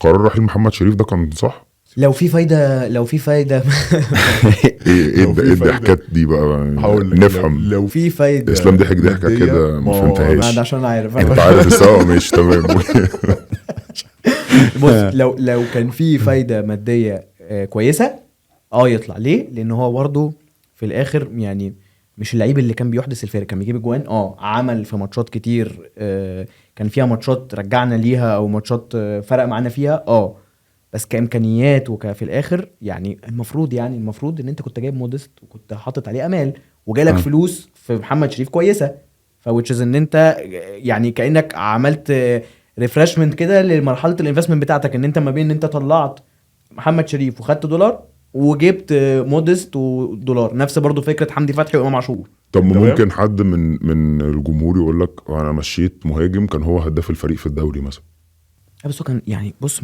قرار رحيل محمد شريف ده كان صح؟ لو في فايده ايه لو في الضحكات دي بقى؟ هقول لك نفهم. لو في فايده اسلام ضحك ضحكه مادية، كده ما ما فهمتهاش. ده عشان عارف انت عارف السوا مش تمام. بص، لو كان في فايده ماديه كويسه يطلع. ليه؟ لان هو برضه في الاخر يعني مش اللعيب اللي كان بيحدث الفرق، كان بيجيب اجوان، عمل في ماتشات كتير، كان فيها ماتشات رجعنا ليها او ماتشات فرق معانا فيها، بس كامكانيات في الاخر يعني المفروض ان انت كنت جايب مودست وكنت حاطط عليه امال وجالك فلوس في محمد شريف كويسه، فوتشز ان انت يعني كانك عملت ريفرشمنت كده لمرحله الانفستمنت بتاعتك، ان انت ما بين ان انت طلعت محمد شريف وخدت دولار وجبت مودست ودولار، نفس برضو فكره حمدي فتحي وامام عاشور. طب ممكن حد من الجمهور يقول لك انا مشيت مهاجم كان هو هداف الفريق في الدوري مثلا؟ بس هو كان يعني بص